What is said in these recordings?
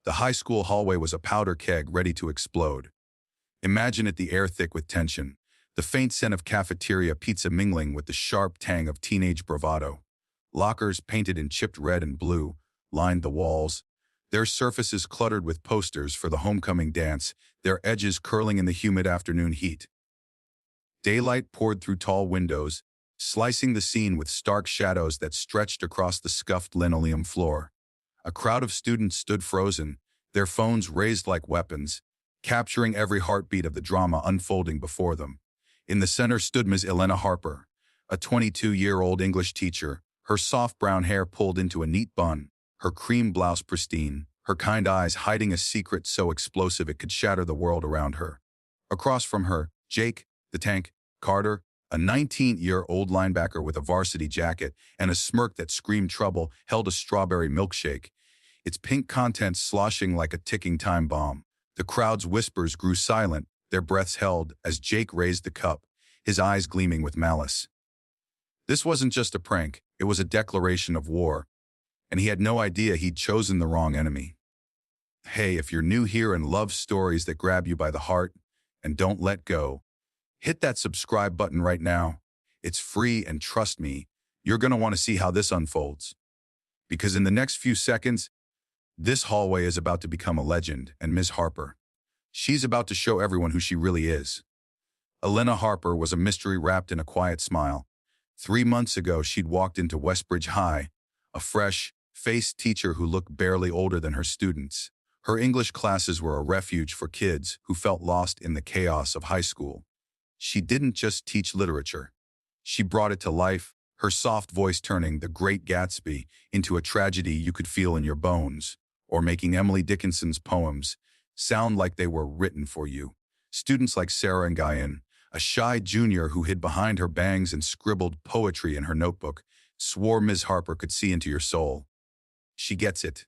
The high school hallway was a powder keg ready to explode. Imagine it, the air thick with tension, the faint scent of cafeteria pizza mingling with the sharp tang of teenage bravado. Lockers painted in chipped red and blue lined the walls, their surfaces cluttered with posters for the homecoming dance, their edges curling in the humid afternoon heat. Daylight poured through tall windows, slicing the scene with stark shadows that stretched across the scuffed linoleum floor. A crowd of students stood frozen, their phones raised like weapons, capturing every heartbeat of the drama unfolding before them. In the center stood Ms. Elena Harper, a 22-year-old English teacher, her soft brown hair pulled into a neat bun, her cream blouse pristine, her kind eyes hiding a secret so explosive it could shatter the world around her. Across from her, Jake, the Tank, Carter, a 19-year-old linebacker with a varsity jacket and a smirk that screamed trouble, held a strawberry milkshake, its pink contents sloshing like a ticking time bomb. The crowd's whispers grew silent, their breaths held as Jake raised the cup, his eyes gleaming with malice. This wasn't just a prank, it was a declaration of war, and he had no idea he'd chosen the wrong enemy. Hey, if you're new here and love stories that grab you by the heart and don't let go, hit that subscribe button right now. It's free, and trust me, you're going to want to see how this unfolds. Because in the next few seconds, this hallway is about to become a legend, and Ms. Harper, she's about to show everyone who she really is. Elena Harper was a mystery wrapped in a quiet smile. 3 months ago, she'd walked into Westbridge High, a fresh-faced teacher who looked barely older than her students. Her English classes were a refuge for kids who felt lost in the chaos of high school. She didn't just teach literature. She brought it to life, her soft voice turning The Great Gatsby into a tragedy you could feel in your bones, or making Emily Dickinson's poems sound like they were written for you. Students like Sarah and Guyan, a shy junior who hid behind her bangs and scribbled poetry in her notebook, swore Ms. Harper could see into your soul. She gets it.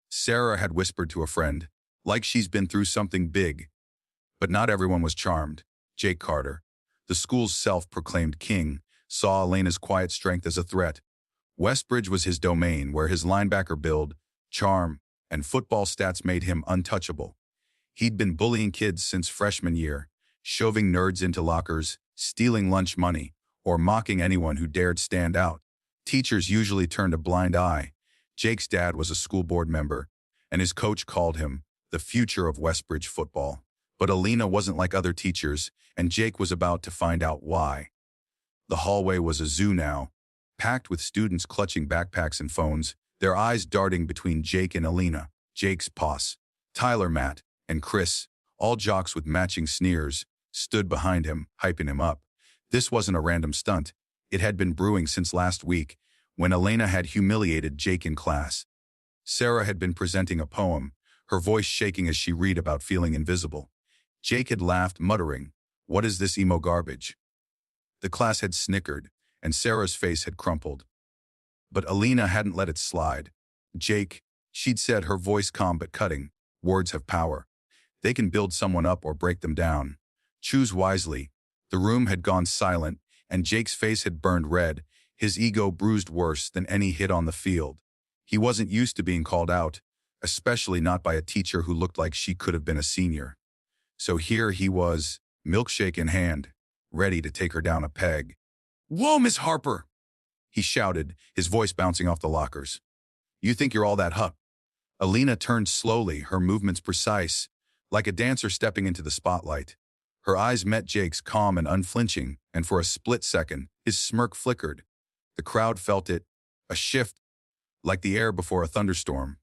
Sarah had whispered to a friend, like she's been through something big. But not everyone was charmed. Jake Carter, the school's self-proclaimed king, saw Elena's quiet strength as a threat. Westbridge was his domain, where his linebacker build, charm, and football stats made him untouchable. He'd been bullying kids since freshman year, shoving nerds into lockers, stealing lunch money, or mocking anyone who dared stand out. Teachers usually turned a blind eye. Jake's dad was a school board member, and his coach called him the future of Westbridge football. But Elena wasn't like other teachers, and Jake was about to find out why. The hallway was a zoo now, packed with students clutching backpacks and phones, their eyes darting between Jake and Elena. Jake's boss, Tyler, Matt, and Chris, all jocks with matching sneers, stood behind him, hyping him up. This wasn't a random stunt. It had been brewing since last week, when Elena had humiliated Jake in class. Sarah had been presenting a poem, her voice shaking as she read about feeling invisible. Jake had laughed, muttering, "What is this emo garbage?" The class had snickered, and Sarah's face had crumpled. But Elena hadn't let it slide. "Jake," she'd said, her voice calm but cutting, "words have power. They can build someone up or break them down. Choose wisely." The room had gone silent, and Jake's face had burned red, his ego bruised worse than any hit on the field. He wasn't used to being called out, especially not by a teacher who looked like she could have been a senior. So here he was, milkshake in hand, ready to take her down a peg. "Whoa, Miss Harper!" he shouted, his voice bouncing off the lockers. "You think you're all that hup?" Elena turned slowly, her movements precise, like a dancer stepping into the spotlight. Her eyes met Jake's, calm and unflinching, and for a split second, his smirk flickered. The crowd felt it, a shift, like the air before a thunderstorm.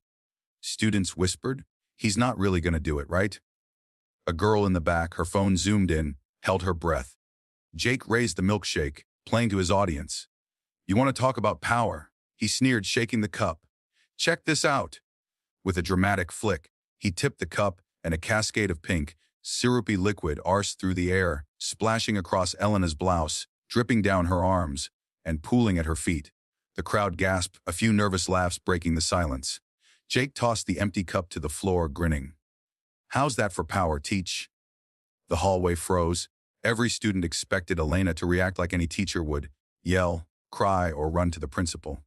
Students whispered, "He's not really going to do it, right?" A girl in the back, her phone zoomed in, held her breath. Jake raised the milkshake, playing to his audience. "You want to talk about power?" he sneered, shaking the cup. "Check this out." With a dramatic flick, he tipped the cup, and a cascade of pink, syrupy liquid arsed through the air, splashing across Elena's blouse, dripping down her arms, and pooling at her feet. The crowd gasped, a few nervous laughs breaking the silence. Jake tossed the empty cup to the floor, grinning. "How's that for power, teach?" The hallway froze. Every student expected Elena to react like any teacher would, yell, cry, or run to the principal.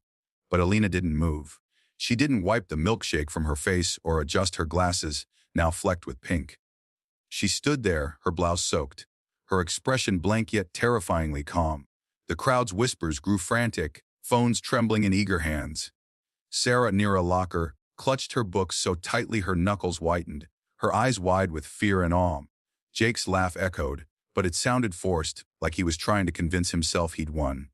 But Elena didn't move. She didn't wipe the milkshake from her face or adjust her glasses, now flecked with pink. She stood there, her blouse soaked, her expression blank yet terrifyingly calm. The crowd's whispers grew frantic, phones trembling in eager hands. Sarah, near a locker, clutched her books so tightly her knuckles whitened, her eyes wide with fear and awe. Jake's laugh echoed, but it sounded forced, like he was trying to convince himself he'd won.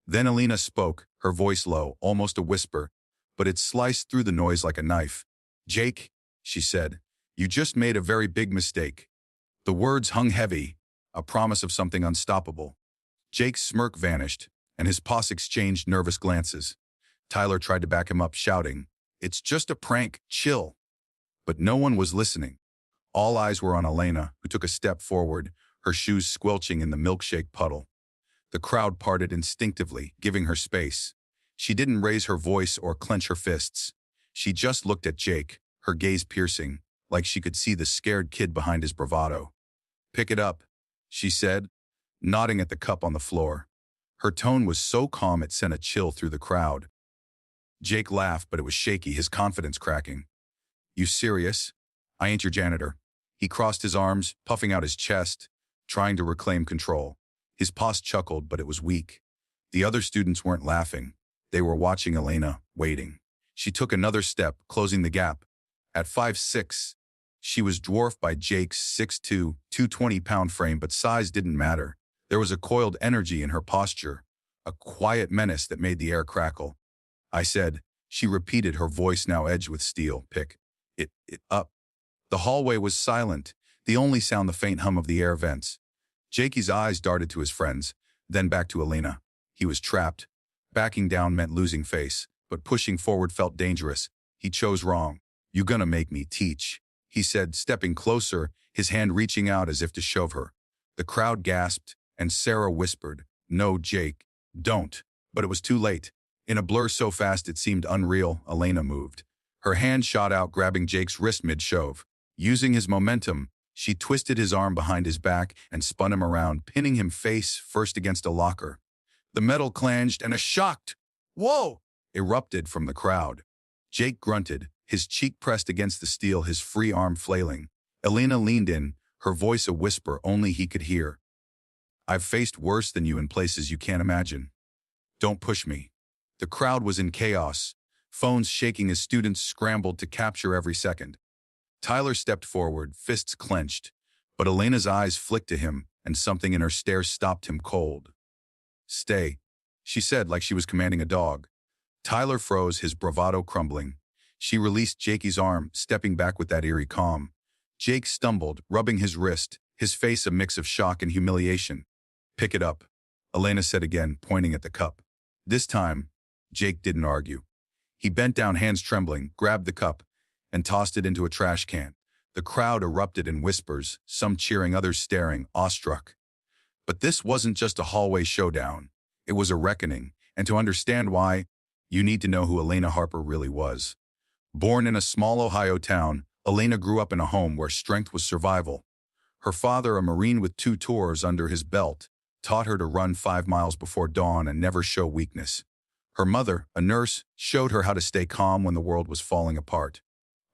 Then Alina spoke, her voice low, almost a whisper, but it sliced through the noise like a knife. "Jake," she said, "you just made a very big mistake." The words hung heavy, a promise of something unstoppable. Jake's smirk vanished, and his posse exchanged nervous glances. Tyler tried to back him up, shouting, "It's just a prank, chill." But no one was listening. All eyes were on Elena, who took a step forward, her shoes squelching in the milkshake puddle. The crowd parted instinctively, giving her space. She didn't raise her voice or clench her fists. She just looked at Jake, her gaze piercing, like she could see the scared kid behind his bravado. "Pick it up," she said, nodding at the cup on the floor. Her tone was so calm it sent a chill through the crowd. Jake laughed, but it was shaky, his confidence cracking. "You serious? I ain't your janitor." He crossed his arms, puffing out his chest, trying to reclaim control. His posse chuckled, but it was weak. The other students weren't laughing. They were watching Elena, waiting. She took another step, closing the gap. At 5'6", she was dwarfed by Jake's 6'2", 220-pound frame, but size didn't matter. There was a coiled energy in her posture, a quiet menace that made the air crackle. "I said," she repeated, her voice now edged with steel, "pick it up." The hallway was silent, the only sound the faint hum of the air vents. Jakey's eyes darted to his friends, then back to Elena. He was trapped. Backing down meant losing face, but pushing forward felt dangerous. He chose wrong. "You gonna make me teach," he said, stepping closer, his hand reaching out as if to shove her. The crowd gasped, and Sarah whispered, "No, Jake, don't." But it was too late. In a blur so fast it seemed unreal, Elena moved. Her hand shot out, grabbing Jake's wrist mid-shove. Using his momentum, she twisted his arm behind his back and spun him around, pinning him face first against a locker. The metal clanged, and a shocked "Whoa!" erupted from the crowd. Jake grunted, his cheek pressed against the steel, his free arm flailing. Elena leaned in, her voice a whisper only he could hear. "I've faced worse than you in places you can't imagine. Don't push me." The crowd was in chaos, phones shaking as students scrambled to capture every second. Tyler stepped forward, fists clenched, but Elena's eyes flicked to him, and something in her stare stopped him cold. "Stay," she said like she was commanding a dog. Tyler froze, his bravado crumbling. She released Jakey's arm, stepping back with that eerie calm. Jake stumbled, rubbing his wrist, his face a mix of shock and humiliation. "Pick it up," Elena said again, pointing at the cup. This time, Jake didn't argue. He bent down, hands trembling, grabbed the cup, and tossed it into a trash can. The crowd erupted in whispers, some cheering, others staring, awestruck. But this wasn't just a hallway showdown. It was a reckoning, and to understand why, you need to know who Elena Harper really was. Born in a small Ohio town, Elena grew up in a home where strength was survival. Her father, a Marine with 2 tours under his belt, taught her to run 5 miles before dawn and never show weakness. Her mother, a nurse, showed her how to stay calm when the world was falling apart.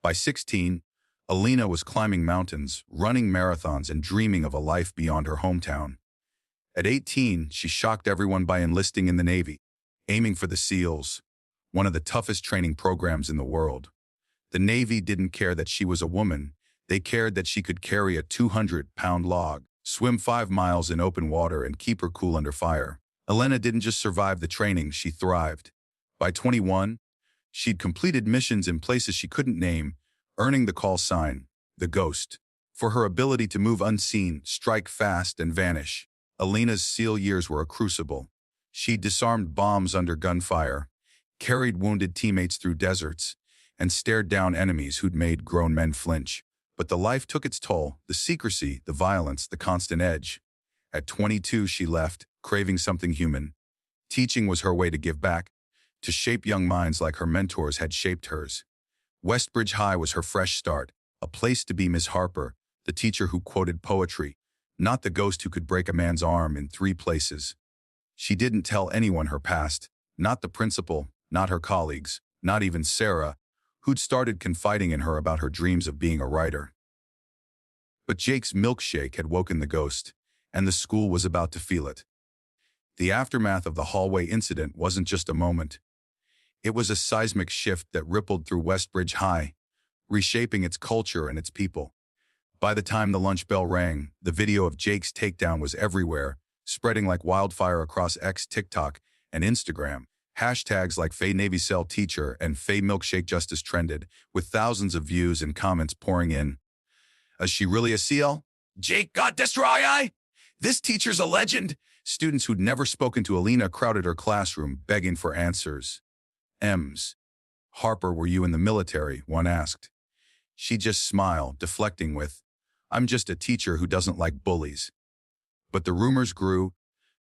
By 16, Elena was climbing mountains, running marathons, and dreaming of a life beyond her hometown. At 18, she shocked everyone by enlisting in the Navy, aiming for the SEALs, one of the toughest training programs in the world. The Navy didn't care that she was a woman. They cared that she could carry a 200-pound log, swim 5 miles in open water, and keep her cool under fire. Elena didn't just survive the training, she thrived. By 21, she'd completed missions in places she couldn't name, earning the call sign, the Ghost, for her ability to move unseen, strike fast, and vanish. Elena's SEAL years were a crucible. She disarmed bombs under gunfire, carried wounded teammates through deserts, and stared down enemies who'd made grown men flinch. But the life took its toll, the secrecy, the violence, the constant edge. At 22, she left, craving something human. Teaching was her way to give back, to shape young minds like her mentors had shaped hers. Westbridge High was her fresh start, a place to be Miss Harper, the teacher who quoted poetry, not the ghost who could break a man's arm in 3 places. She didn't tell anyone her past, not the principal, not her colleagues, not even Sarah, who'd started confiding in her about her dreams of being a writer. But Jake's milkshake had woken the ghost, and the school was about to feel it. The aftermath of the hallway incident wasn't just a moment. It was a seismic shift that rippled through Westbridge High, reshaping its culture and its people. By the time the lunch bell rang, the video of Jake's takedown was everywhere, spreading like wildfire across X, TikTok, and Instagram. Hashtags like #FayNavyCellTeacher and #FayMilkshakeJustice trended, with thousands of views and comments pouring in. Is she really a CL? Jake got destroy. This teacher's a legend. Students who'd never spoken to Alina crowded her classroom, begging for answers. M's. Harper, were you in the military? One asked. She just smiled, deflecting with, I'm just a teacher who doesn't like bullies. But the rumors grew,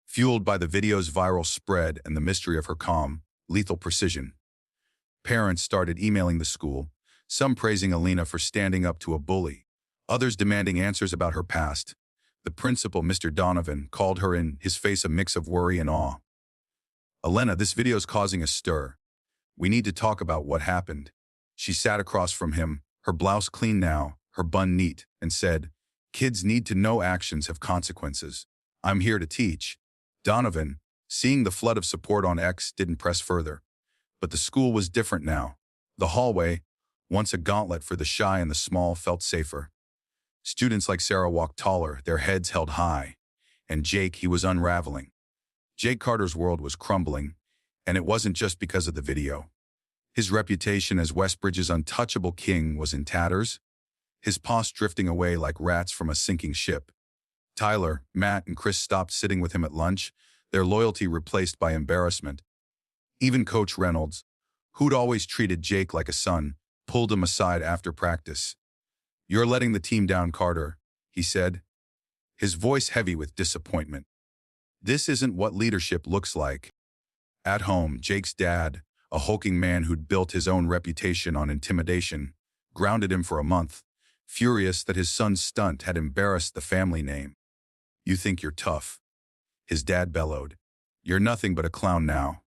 fueled by the video's viral spread and the mystery of her calm, lethal precision. Parents started emailing the school, some praising Alina for standing up to a bully, others demanding answers about her past. The principal, Mr. Donovan, called her in, his face a mix of worry and awe. Elena, this video's causing a stir. We need to talk about what happened. She sat across from him, her blouse clean now, her bun neat, and said, Kids need to know actions have consequences. I'm here to teach. Donovan, seeing the flood of support on X, didn't press further. But the school was different now. The hallway, once a gauntlet for the shy and the small, felt safer. Students like Sarah walked taller, their heads held high. And Jake, he was unraveling. Jake Carter's world was crumbling, and it wasn't just because of the video. His reputation as Westbridge's untouchable king was in tatters, his paws drifting away like rats from a sinking ship. Tyler, Matt, and Chris stopped sitting with him at lunch, their loyalty replaced by embarrassment. Even Coach Reynolds, who'd always treated Jake like a son, pulled him aside after practice. You're letting the team down, Carter, he said, his voice heavy with disappointment. This isn't what leadership looks like. At home, Jake's dad, a hulking man who'd built his own reputation on intimidation, grounded him for a month, furious that his son's stunt had embarrassed the family name. You think you're tough, his dad bellowed. You're nothing but a clown now.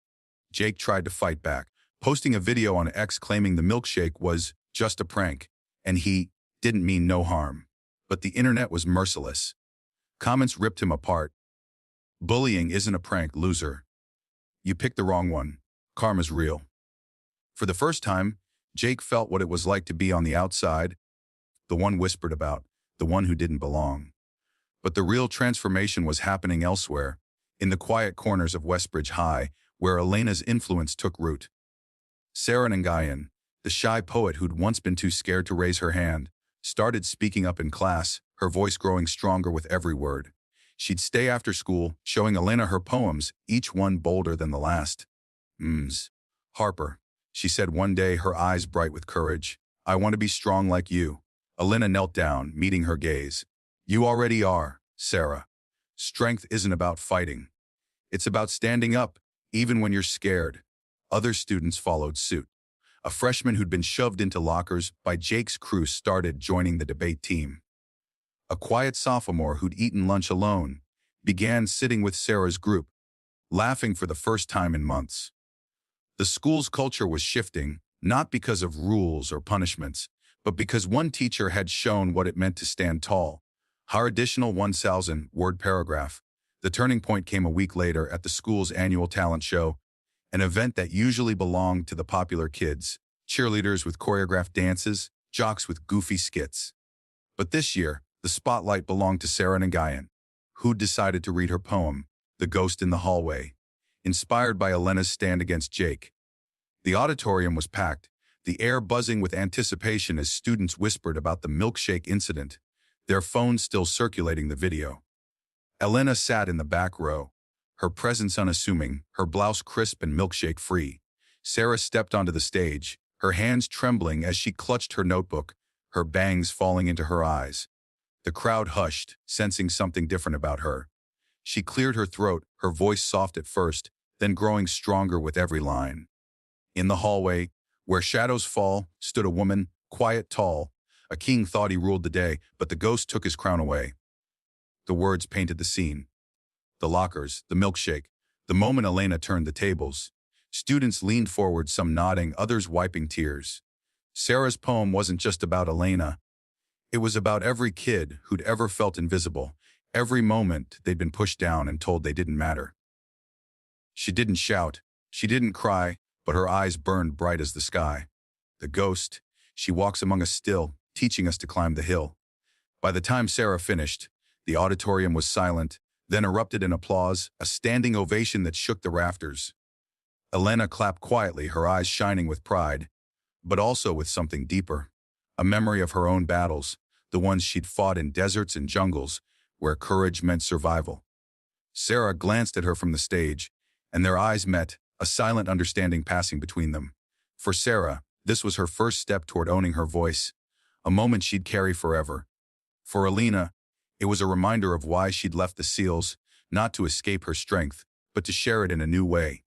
Jake tried to fight back, posting a video on X claiming the milkshake was just a prank, and he didn't mean no harm. But the internet was merciless. Comments ripped him apart. Bullying isn't a prank, loser. You picked the wrong one. Karma's real. For the first time, Jake felt what it was like to be on the outside, the one whispered about, the one who didn't belong. But the real transformation was happening elsewhere, in the quiet corners of Westbridge High, where Elena's influence took root. Sarah Nangayan, the shy poet who'd once been too scared to raise her hand, started speaking up in class, her voice growing stronger with every word. She'd stay after school, showing Elena her poems, each one bolder than the last. Harper, she said one day, her eyes bright with courage. I want to be strong like you. Elena knelt down, meeting her gaze. You already are, Sarah. Strength isn't about fighting. It's about standing up, even when you're scared. Other students followed suit. A freshman who'd been shoved into lockers by Jake's crew started joining the debate team. A quiet sophomore who'd eaten lunch alone began sitting with Sarah's group, laughing for the first time in months. The school's culture was shifting, not because of rules or punishments, but because one teacher had shown what it meant to stand tall. Her additional 1,000-word paragraph. The turning point came a week later at the school's annual talent show, an event that usually belonged to the popular kids, cheerleaders with choreographed dances, jocks with goofy skits. But this year, the spotlight belonged to Sarah Nangayan, who decided to read her poem, The Ghost in the Hallway, inspired by Elena's stand against Jake. The auditorium was packed, the air buzzing with anticipation as students whispered about the milkshake incident, their phones still circulating the video. Elena sat in the back row, her presence unassuming, her blouse crisp and milkshake-free. Sarah stepped onto the stage, her hands trembling as she clutched her notebook, her bangs falling into her eyes. The crowd hushed, sensing something different about her. She cleared her throat, her voice soft at first, then growing stronger with every line. In the hallway, where shadows fall, stood a woman, quiet, tall. A king thought he ruled the day, but the ghost took his crown away. The words painted the scene. The lockers, the milkshake, the moment Elena turned the tables. Students leaned forward, some nodding, others wiping tears. Sarah's poem wasn't just about Elena. It was about every kid who'd ever felt invisible, every moment they'd been pushed down and told they didn't matter. She didn't shout, she didn't cry, but her eyes burned bright as the sky. The ghost, she walks among us still, teaching us to climb the hill. By the time Sarah finished, the auditorium was silent, then erupted in applause, a standing ovation that shook the rafters. Elena clapped quietly, her eyes shining with pride, but also with something deeper, a memory of her own battles, the ones she'd fought in deserts and jungles, where courage meant survival. Sarah glanced at her from the stage, and their eyes met, a silent understanding passing between them. For Sarah, this was her first step toward owning her voice, a moment she'd carry forever. For Elena, it was a reminder of why she'd left the SEALs, not to escape her strength, but to share it in a new way.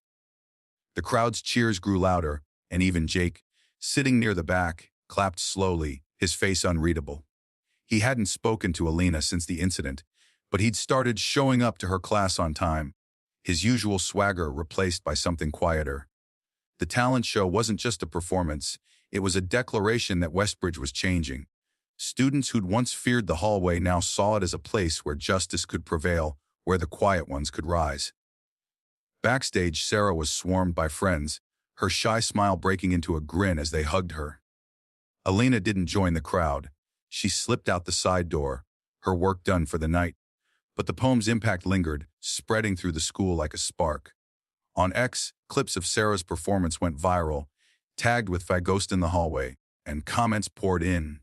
The crowd's cheers grew louder, and even Jake, sitting near the back, clapped slowly, his face unreadable. He hadn't spoken to Elena since the incident, but he'd started showing up to her class on time, his usual swagger replaced by something quieter. The talent show wasn't just a performance, it was a declaration that Westbridge was changing. Students who'd once feared the hallway now saw it as a place where justice could prevail, where the quiet ones could rise. Backstage, Sarah was swarmed by friends, her shy smile breaking into a grin as they hugged her. Elena didn't join the crowd. She slipped out the side door, her work done for the night. But the poem's impact lingered, spreading through the school like a spark. On X, clips of Sarah's performance went viral, tagged with "Ghost in the hallway," and comments poured in.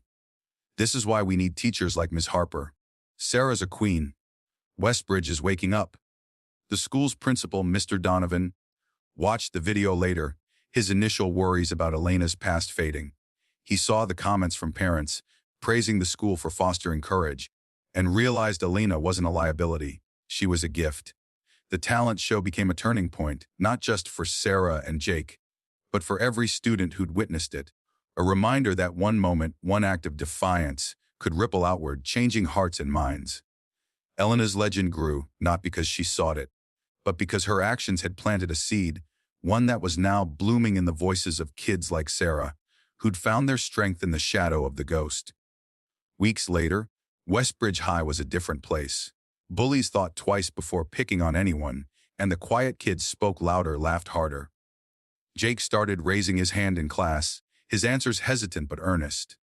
This is why we need teachers like Ms. Harper. Sarah's a queen. Westbridge is waking up. The school's principal, Mr. Donovan, watched the video later, his initial worries about Elena's past fading. He saw the comments from parents, praising the school for fostering courage, and realized Elena wasn't a liability, she was a gift. The talent show became a turning point, not just for Sarah and Jake, but for every student who'd witnessed it, a reminder that one moment, one act of defiance, could ripple outward, changing hearts and minds. Elena's legend grew, not because she sought it, but because her actions had planted a seed, one that was now blooming in the voices of kids like Sarah, who'd found their strength in the shadow of the ghost. Weeks later, Westbridge High was a different place. Bullies thought twice before picking on anyone, and the quiet kids spoke louder, laughed harder. Jake started raising his hand in class, his answers hesitant but earnest.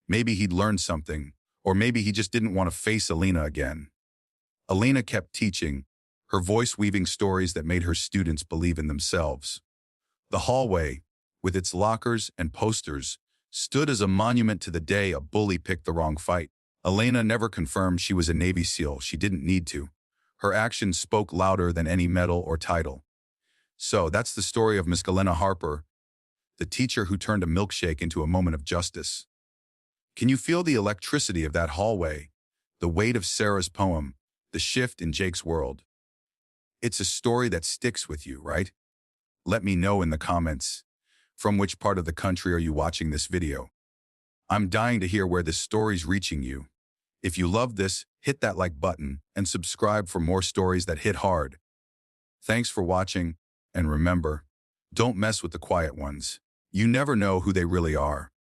Maybe he'd learned something, or maybe he just didn't want to face Elena again. Elena kept teaching, her voice weaving stories that made her students believe in themselves. The hallway, with its lockers and posters, stood as a monument to the day a bully picked the wrong fight. Elena never confirmed she was a Navy SEAL. She didn't need to. Her actions spoke louder than any medal or title. So that's the story of Miss Elena Harper, the teacher who turned a milkshake into a moment of justice. Can you feel the electricity of that hallway, the weight of Sarah's poem, the shift in Jake's world? It's a story that sticks with you, right? Let me know in the comments. From which part of the country are you watching this video? I'm dying to hear where this story's reaching you. If you love this, hit that like button and subscribe for more stories that hit hard. Thanks for watching, and remember, don't mess with the quiet ones. You never know who they really are.